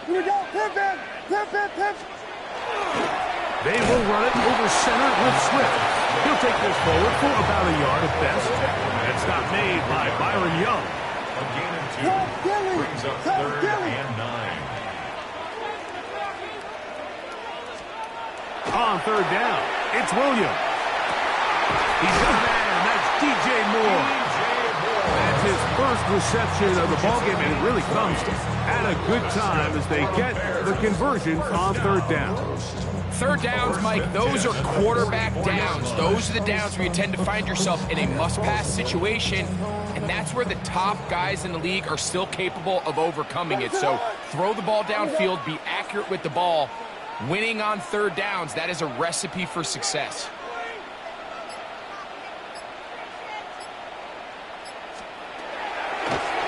Here we go. Pivot. Pivot. Pivot. They will run it over center with Swift. He'll take this forward for about a yard at best. It's not made by Byron Young. A gain of 2 brings up 3rd and 9. On 3rd down, it's Williams. He's got a man. That's DJ Moore. That's his first reception of the ballgame, and it really comes at a good time as they get the conversion on 3rd down. 3rd downs, Mike, those are quarterback downs. Those are the downs where you tend to find yourself in a must-pass situation, and that's where the top guys in the league are still capable of overcoming it. So throw the ball downfield, be accurate with the ball. Winning on 3rd downs, that is a recipe for success.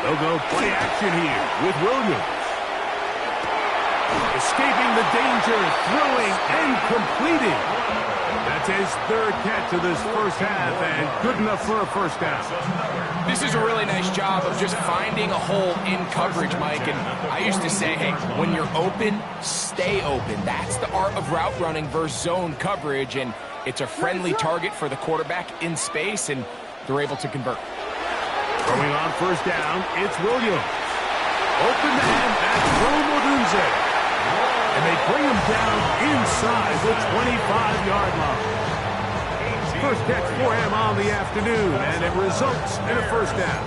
They'll go play action here with Williams. Escaping the danger, throwing and completing. That's his 3rd catch of this first half, and good enough for a first down. This is a really nice job of just finding a hole in coverage, Mike. And I used to say, hey, when you're open, stay open. That's the art of route running versus zone coverage, and it's a friendly target for the quarterback in space, and they're able to convert. Throwing on 1st down, it's Williams. Open man, that's Rome Odunze. And they bring him down inside the 25-yard line. First catch for him on the afternoon, and it results in a first down.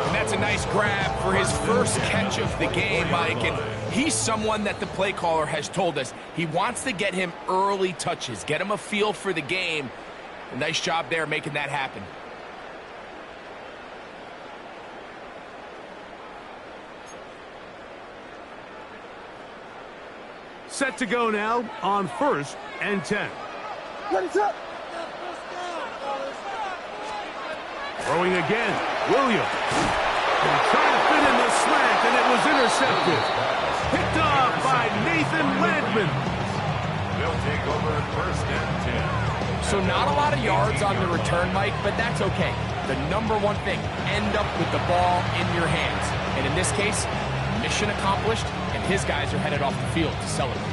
And that's a nice grab for his first catch of the game, Mike. And he's someone that the play caller has told us he wants to get him early touches, get him a feel for the game. A nice job there making that happen. Set to go now on 1st and 10. Ready, set. Throwing again, Williams. Trying to fit in the slant, and it was intercepted. Picked off by Nathan Landman. They'll take over 1st and 10. So not a lot of yards on the return, Mike, but that's okay. The number one thing, end up with the ball in your hands. And in this case, mission accomplished, and his guys are headed off the field to celebrate.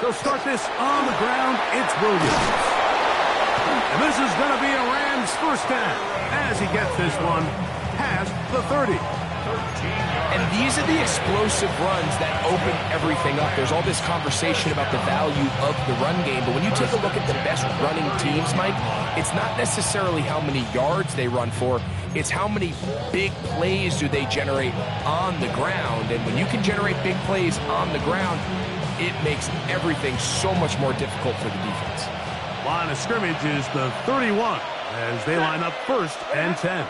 They'll start this on the ground. It's Williams. And this is going to be a Rams first down as he gets this one past the 30. And these are the explosive runs that open everything up. There's all this conversation about the value of the run game, but when you take a look at the best running teams, Mike, it's not necessarily how many yards they run for, it's how many big plays do they generate on the ground. And when you can generate big plays on the ground, it makes everything so much more difficult for the defense. Line of scrimmage is the 31 as they line up 1st and 10.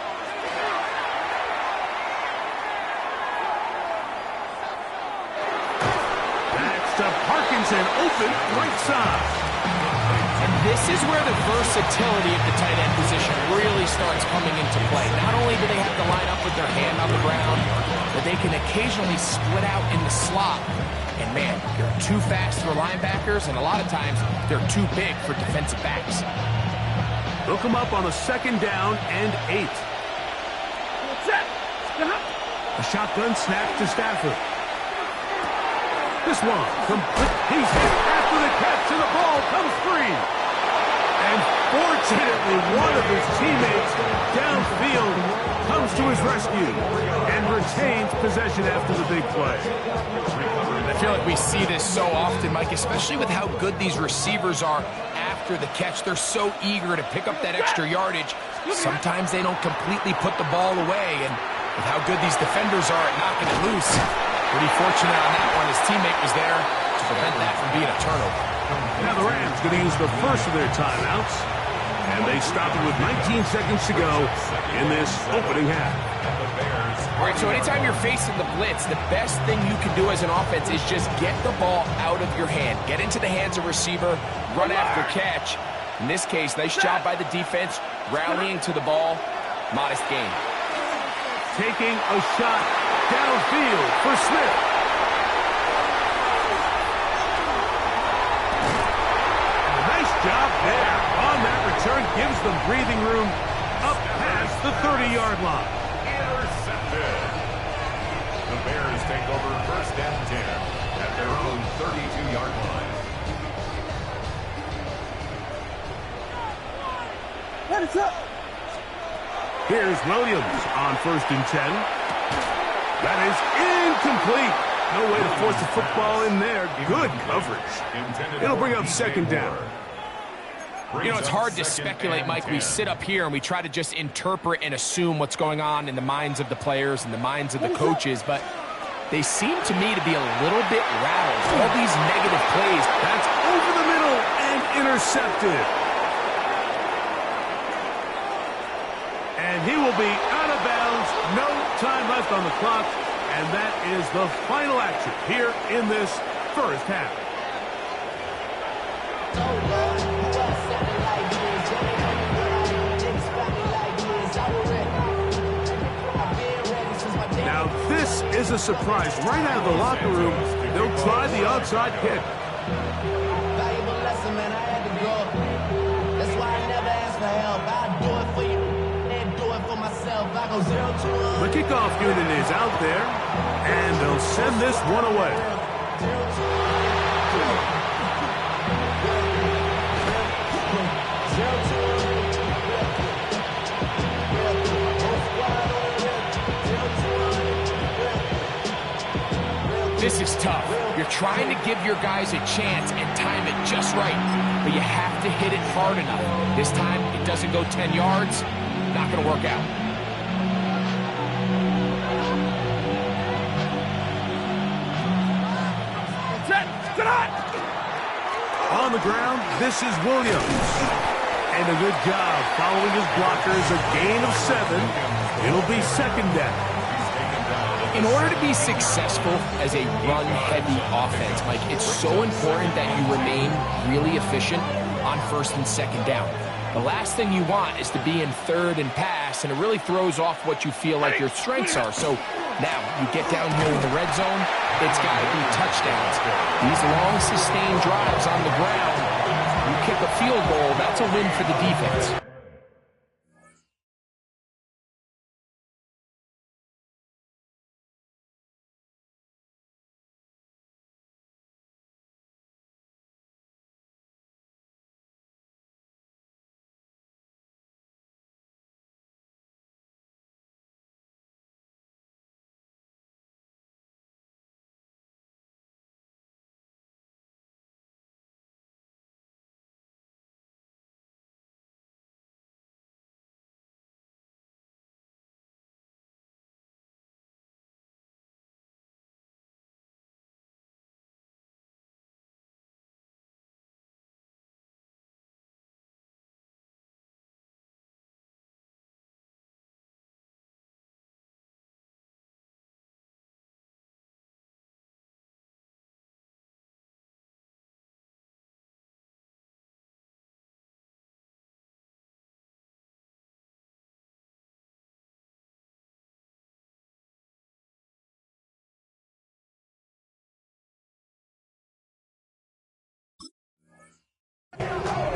To Parkinson, open right side. And this is where the versatility of the tight end position really starts coming into play. Not only do they have to line up with their hand on the ground, but they can occasionally split out in the slot. And man, they're too fast for linebackers, and a lot of times they're too big for defensive backs. They'll come up on a 2nd down and 8. A shotgun snap to Stafford. This one, he's hit after the catch, and the ball comes free. And fortunately, one of his teammates downfield comes to his rescue and retains possession after the big play. I feel like we see this so often, Mike, especially with how good these receivers are after the catch. They're so eager to pick up that extra yardage. Sometimes they don't completely put the ball away, and with how good these defenders are at knocking it loose, pretty fortunate on that one. His teammate was there to prevent that from being a turnover. Now the Rams going to use the first of their timeouts, and they stop it with 19 seconds to go in this opening half. All right, so anytime you're facing the blitz, the best thing you can do as an offense is just get the ball out of your hand. Get into the hands of receiver, run after catch. In this case, nice job by the defense, rallying to the ball. Modest gain. Taking a shot downfield for Smith. And them breathing room up past the 30-yard line. Intercepted. The Bears take over first and 10 at their own 32-yard line. Hands up. Here's Williams on first and 10. That is incomplete. No way to force the football in there. Good coverage. It'll bring up second down. You know, it's hard to speculate, Mike. We sit up here and we try to just interpret and assume what's going on in the minds of the players and the minds of the coaches, but they seem to me to be a little bit rattled. All these negative plays. That's over the middle and intercepted. And he will be out of bounds. No time left on the clock. And that is the final action here in this first half. Now this is a surprise. Right out of the locker room, they'll try the onside kick. Valuable lesson, man. I had to grow. That's why I never ask for help. I'll do it for you and do it for myself. I go 0-1. The kickoff unit is out there, and they'll send this one away. This is tough. You're trying to give your guys a chance and time it just right, but you have to hit it hard enough. This time, it doesn't go 10 yards. Not going to work out. On the ground, this is Williams. And a good job following his blockers, a gain of 7. It'll be second down. In order to be successful as a run-heavy offense, Mike, it's so important that you remain really efficient on first and second down. The last thing you want is to be in third and pass, and it really throws off what you feel like your strengths are. So now you get down here in the red zone, it's got to be touchdowns. These long, sustained drives on the ground, you kick a field goal, that's a win for the defense.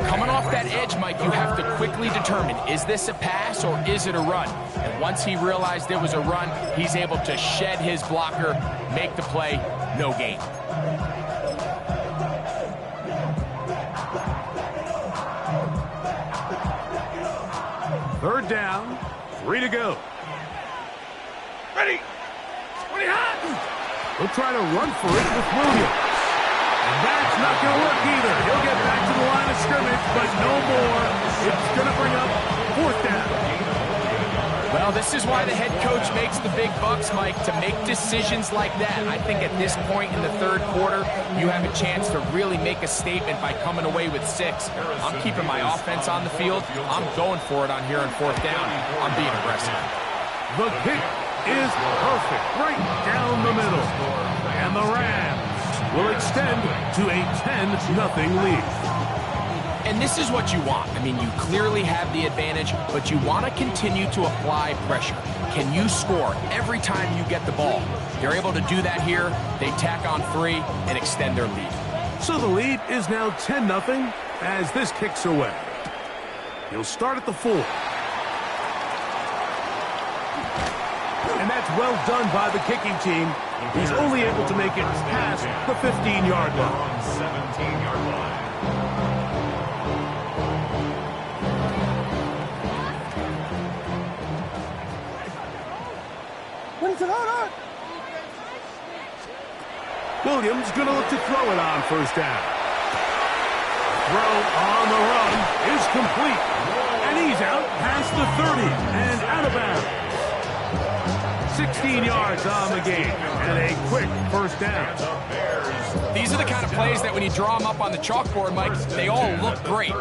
Coming off that edge, Mike, you have to quickly determine, is this a pass or is it a run? And once he realized it was a run, he's able to shed his blocker, make the play, no gain. Third down, 3 to go. Ready. We'll try to run for it with Williams. And that's not going to work either. He'll get back to the line of scrimmage, but no more. It's going to bring up fourth down. Well, this is why the head coach makes the big bucks, Mike, to make decisions like that. I think at this point in the third quarter, you have a chance to really make a statement by coming away with 6. I'm keeping my offense on the field. I'm going for it on here on fourth down. I'm being aggressive. The kick is perfect, right down the middle. And the Rams will extend to a 10-0 lead. And this is what you want. I mean, you clearly have the advantage, but you want to continue to apply pressure. Can you score every time you get the ball? They're able to do that here. They tack on 3 and extend their lead. So the lead is now 10-0 as this kicks away. He'll start at the 4. And that's well done by the kicking team. He's only able to make it past the 15-yard line. 17-yard line. Williams going to look to throw it on first down. Throw on the run is complete. And he's out past the 30 and out of bounds. 16 yards on the game and a quick first down. These are the kind of plays that when you draw them up on the chalkboard, Mike, they all look great.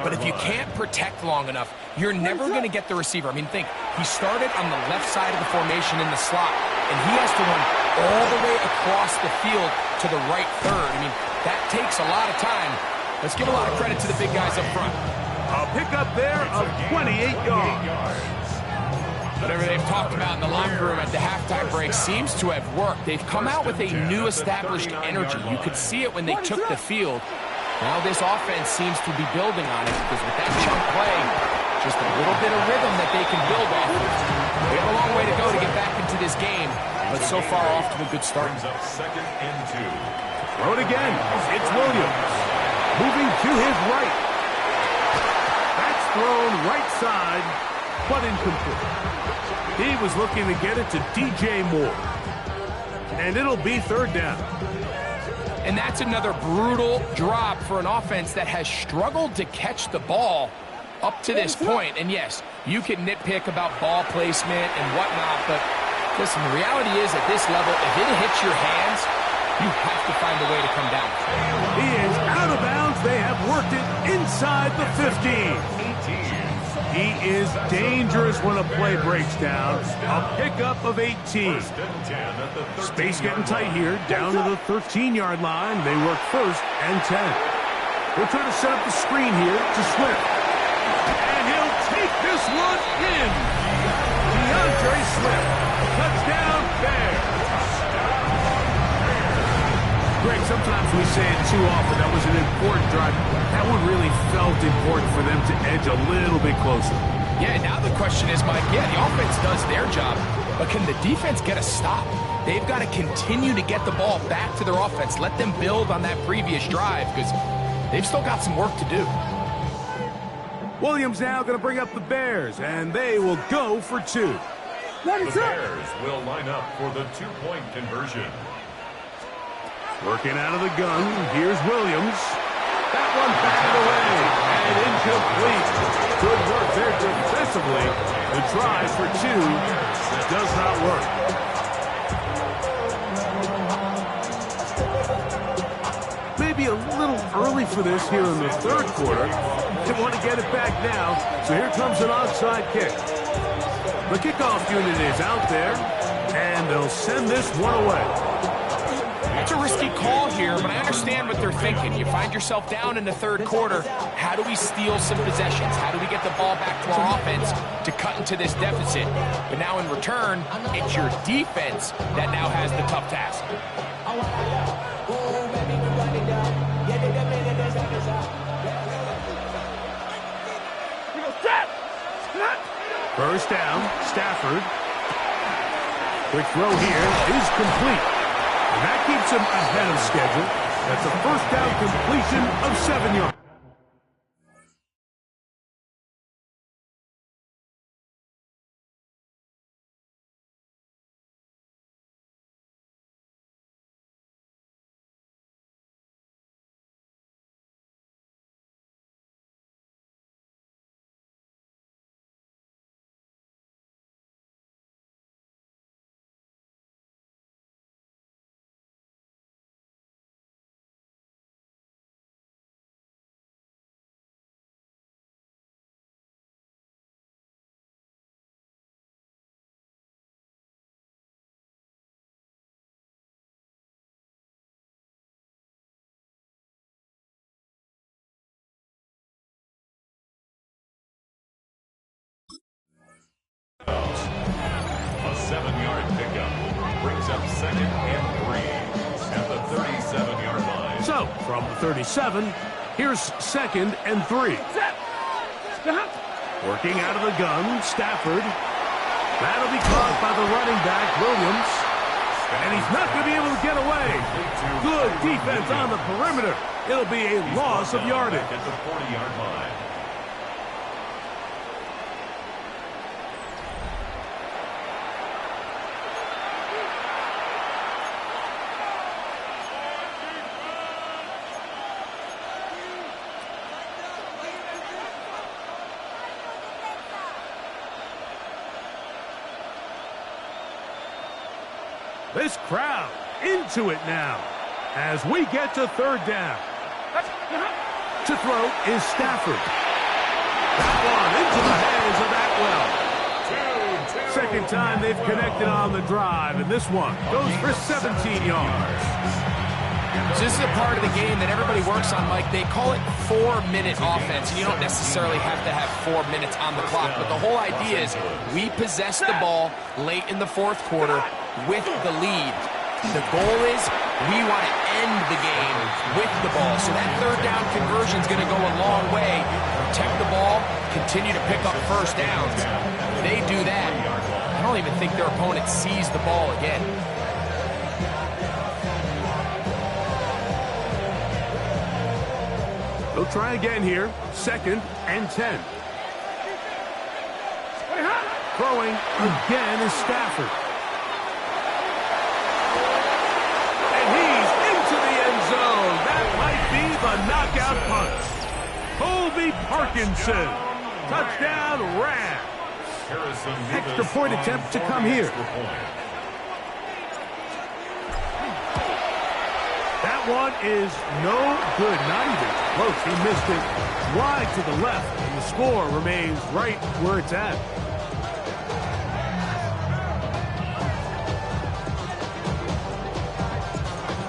But if you can't protect long enough, you're never going to get the receiver. I mean, think, he started on the left side of the formation in the slot, and he has to run all the way across the field to the right third. I mean, that takes a lot of time. Let's give a lot of credit to the big guys up front. A pickup there of 28 yards. Whatever they've talked about in the locker room at the halftime break seems to have worked. They've come out with a new established energy. You could see it when they took the field. Now this offense seems to be building on it because with that chunk play, just a little bit of rhythm that they can build off of. They have a long way to go to get back into this game, but so far off to a good start. Second and 2. Throw it again. It's Williams. Moving to his right. That's thrown right side, but incomplete. He was looking to get it to DJ Moore. And it'll be third down. And that's another brutal drop for an offense that has struggled to catch the ball up to this point. And yes, you can nitpick about ball placement and whatnot, but listen, the reality is at this level, if it hits your hands, you have to find a way to come down. He is out of bounds. They have worked it inside the 15. He is dangerous when a play breaks down. A pickup of 18. Space getting tight here. Down to the 13-yard line. They work first and 10. They'll try to set up the screen here to Swift. And he'll take this one in. DeAndre Swift. Touchdown Bears. Greg, sometimes we say it too often. That was an important drive. That one really felt important for them to edge a little bit closer. Yeah, now the question is, Mike, yeah, the offense does their job, but can the defense get a stop? They've got to continue to get the ball back to their offense. Let them build on that previous drive because they've still got some work to do. Williams now going to bring up the Bears, and they will go for 2. The Bears will line up for the 2-point conversion. Working out of the gun, here's Williams. That one batted away and incomplete. Good work there defensively. The try for 2 does not work. Maybe a little early for this here in the third quarter. They want to get it back now, so here comes an onside kick. The kickoff unit is out there, and they'll send this one away. It's a risky call here, but I understand what they're thinking. You find yourself down in the third quarter. How do we steal some possessions? How do we get the ball back to our offense to cut into this deficit? But now in return, it's your defense that now has the tough task. First down, Stafford. Quick throw here is complete. And that keeps him ahead of schedule. That's a first down completion of 7 yards. A 7-yard pickup brings up second and 3 at the 37-yard line. So, from the 37, here's second and 3. Working out of the gun, Stafford. That'll be caught by the running back, Williams. And he's not going to be able to get away. Good defense on the perimeter. It'll be a loss of yardage. At the 40-yard line. This crowd into it now as we get to third down. To throw is Stafford. That one into the hands of Atwell. Second time they've connected on the drive, and this one goes for 17 yards. So this is a part of the game that everybody works on, Mike. They call it 4-minute offense. You don't necessarily have to have 4 minutes on the clock, but the whole idea is we possess the ball late in the fourth quarter with the lead. The goal is we want to end the game with the ball. So that third down conversion is going to go a long way. Protect the ball, continue to pick up first downs. If they do that, I don't even think their opponent sees the ball again. They'll try again here. 2nd and 10. Throwing again is Stafford. And he's into the end zone. That might be the knockout punch. Colby Parkinson. Touchdown, Rams. Extra point attempt to come here. That one is no good, not even close. He missed it wide to the left, and the score remains right where it's at.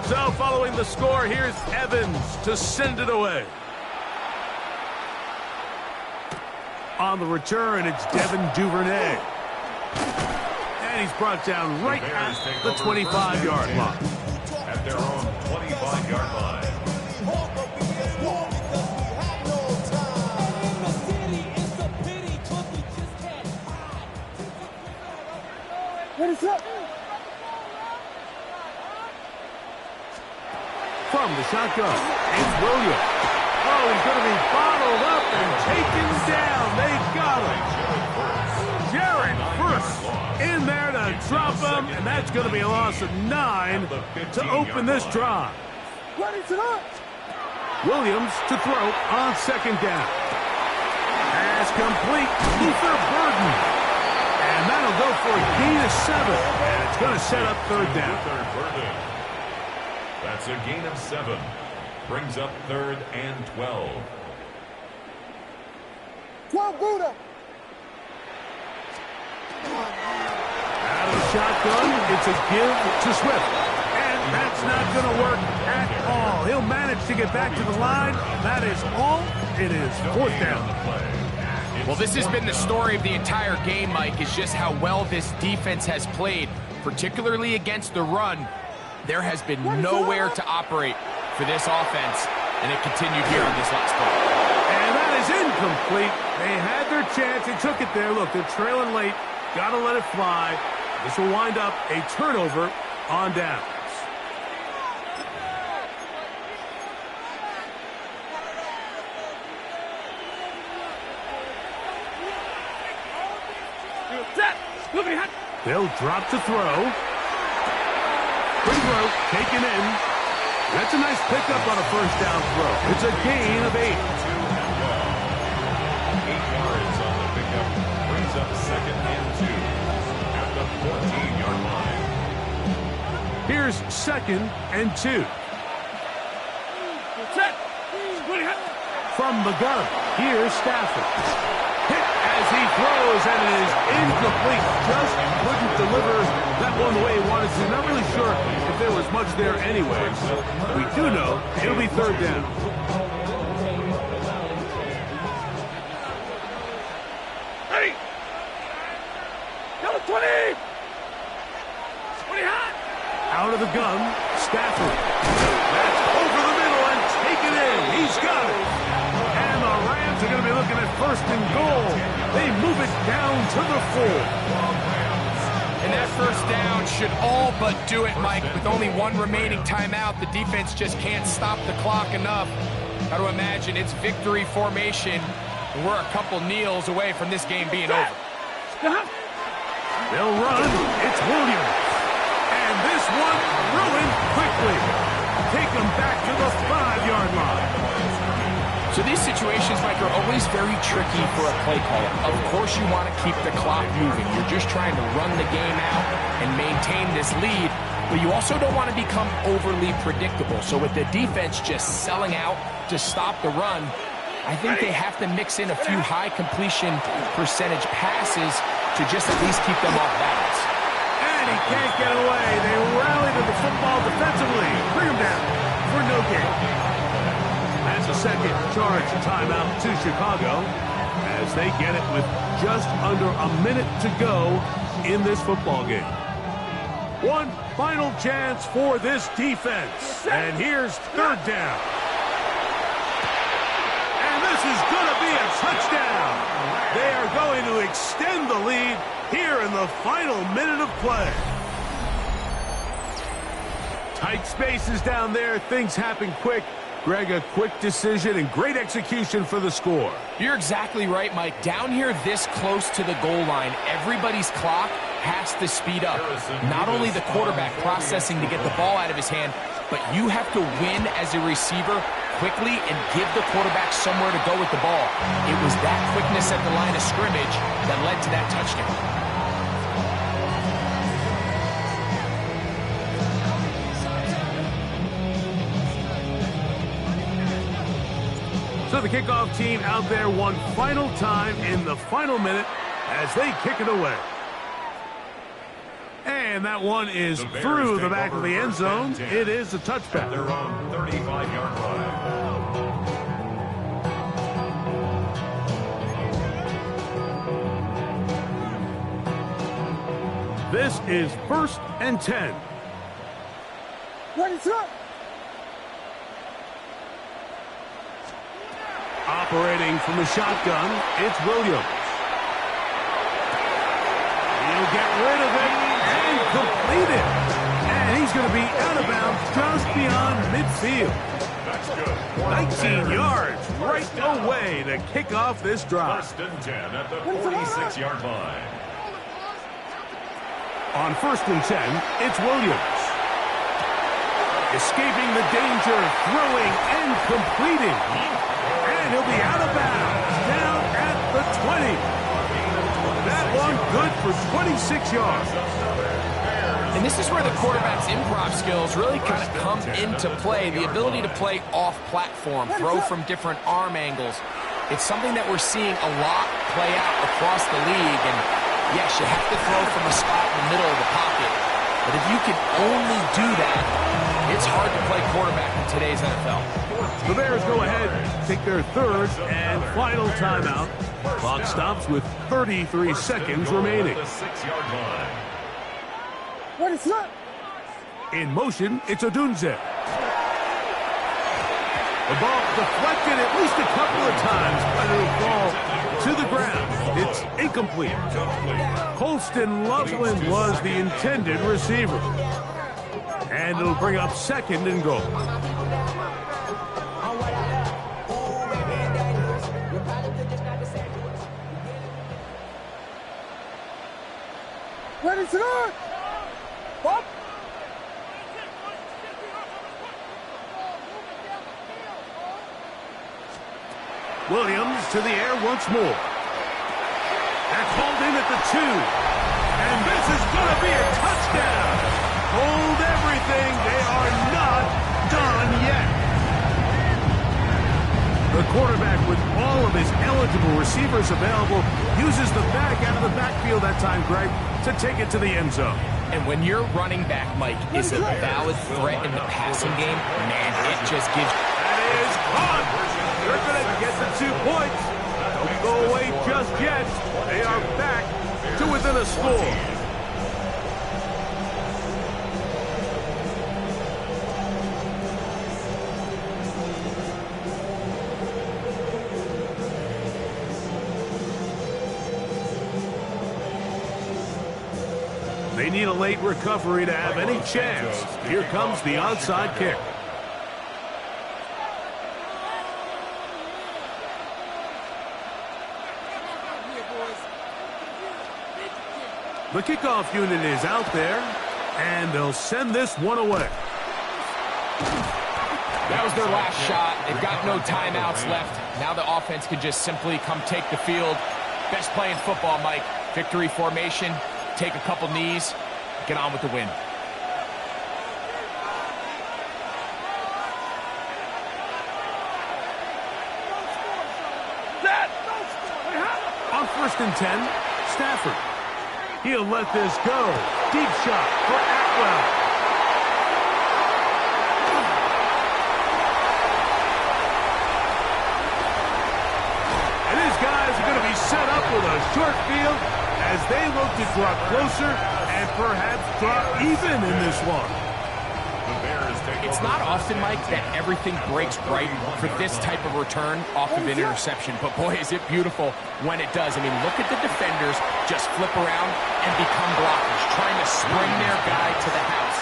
So following the score, here's Evans to send it away. On the return, it's Devin Duvernay. And he's brought down right at the 25-yard line. At their own 25-yard line. Ready, set. From the shotgun, it's Williams. Oh, he's going to be bottled up and taken down. They got him. Jared first in there to drop him, and that's going to be a loss of 9 to open this drive. Ready, set. Williams to throw on 2nd down. Pass complete. Luther Burden. And that'll go for a gain of 7. And it's going to set up 3rd down. That's a gain of 7. Brings up 3rd and 12. 12 Buddha. Out of the shotgun, it's a give to Swift. And that's not going to work at all. He'll manage to get back to the line. That is all. It is 4th down. Well, this has been the story of the entire game, Mike, is just how well this defense has played, particularly against the run. There has been nowhere to operate for this offense, and it continued here on this last play. And that is incomplete. They had their chance. They took it there. Look, they're trailing late. Got to let it fly. This will wind up a turnover on downs. They'll drop to throw. Quick throw, taken in. That's a nice pickup on a 1st down throw. It's a gain of 8. 8 yards on the pickup. Brings up 2nd and 2 at the 14-yard line. Here's 2nd and 2. From the gun, here's Stafford. Hit as he throws, and it is incomplete. Just couldn't deliver that one the way he wanted to. Not really sure if there was much there anyway. We do know it'll be 3rd down. Ready. Yellow 20. 20 hot. Out of the gun, Stafford. That's over the middle and taken in. He's got it. And the Rams are going to be looking at 1st and down to the 4. And that first down should all but do it, Mike. With only one remaining timeout, the defense just can't stop the clock enough. Got to imagine it's victory formation, and we're a couple kneels away from this game being over. They'll run. It's Williams. And this one ruined quickly. Take them back to the 5-yard line. So these situations, Mike, are always very tricky for a play caller. Of course you want to keep the clock moving. You're just trying to run the game out and maintain this lead, but you also don't want to become overly predictable. So with the defense just selling out to stop the run, I think they have to mix in a few high completion percentage passes to just at least keep them off balance. And he can't get away. They rally to the football defensively. Bring him down for no gain. That's a second charge timeout to Chicago as they get it with just under a minute to go in this football game. One final chance for this defense. And here's third down. And this is going to be a touchdown. They are going to extend the lead here in the final minute of play. Tight spaces down there. Things happen quick. Greg, a quick decision and great execution for the score. You're exactly right, Mike. Down here this close to the goal line, everybody's clock has to speed up. Not only the quarterback processing to get the ball out of his hand, but you have to win as a receiver quickly and give the quarterback somewhere to go with the ball. It was that quickness at the line of scrimmage that led to that touchdown. So the kickoff team out there one final time in the final minute as they kick it away. And that one is through the back of the end zone. It is a touchback. Their own 35-yard line. This is 1st and 10. Ready, set. Operating from the shotgun, it's Williams. He'll get rid of it and complete it. And he's going to be out of bounds just beyond midfield. That's good. 19 yards right away to kick off this drive. 1st and 10 at the 46-yard line. On 1st and 10, it's Williams. Escaping the danger, throwing and completing. And he'll be out of bounds, down at the 20. That one good for 26 yards. And this is where the quarterback's improv skills really kind of come into play. The ability to play off-platform, throw from different arm angles. It's something that we're seeing a lot play out across the league. And yes, you have to throw from a spot in the middle of the pocket. But if you can only do that, it's hard to play quarterback in today's NFL. The Bears go ahead, take their third and final timeout. Clock stops with 33 seconds remaining. The 6-yard line. Ready, set. In motion, it's Odunze. The ball deflected at least a couple of times, but it'll fall to the ground. It's incomplete. Colston Loveland was the intended receiver. And it'll bring up 2nd and goal. Ready, set. Bob. Williams to the air once more. That's hauled in at the 2. And this is going to be a touchdown. Hold everything. They are not done yet. The quarterback, with all of his eligible receivers available, uses the back out of the backfield that time, Greg, to take it to the end zone. And when your running back, Mike, is a valid threat in the passing game, man, it just gives... That is caught. They're going to get the 2 points. Don't go away just yet. They are back to within a score. They need a late recovery to have any chance. Here comes the onside kick. The kickoff unit is out there, and they'll send this one away. That was their last shot. They've got no timeouts left. Now the offense can just simply come take the field. Best play in football, Mike. Victory formation, take a couple knees, get on with the win. On 1st and 10, Stafford. He'll let this go. Deep shot for Atwell. And his guys are going to be set up with a short field as they look to draw closer and perhaps draw even in this one. It's not often, Mike, that everything breaks right for this type of return off of an interception. But, boy, is it beautiful when it does. I mean, look at the defenders just flip around and become blockers, trying to spring their guy to the house.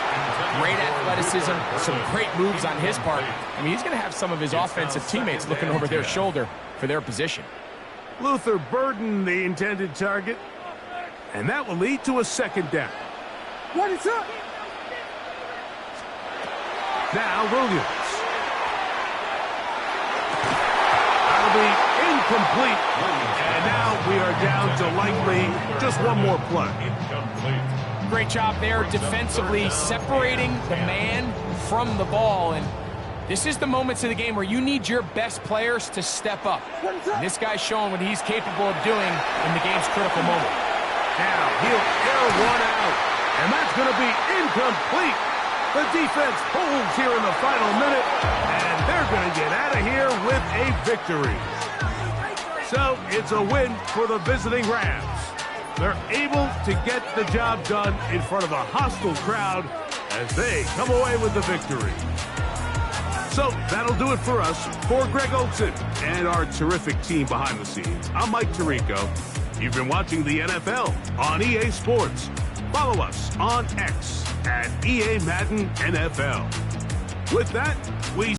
Great athleticism, some great moves on his part. I mean, he's going to have some of his offensive teammates looking over their shoulder for their position. Luther Burden, the intended target. And that will lead to a 2nd down. What is up? Now Williams. That'll be incomplete. And now we are down to likely just one more play. Great job there defensively, separating the man from the ball. And this is the moments of the game where you need your best players to step up. And this guy's showing what he's capable of doing in the game's critical moment. Now he'll air one out. And that's going to be incomplete. The defense holds here in the final minute, and they're going to get out of here with a victory. So it's a win for the visiting Rams. They're able to get the job done in front of a hostile crowd as they come away with the victory. So that'll do it for us. For Greg Olsen and our terrific team behind the scenes, I'm Mike Tirico. You've been watching the NFL on EA Sports. Follow us on X at EA Madden NFL. With that, we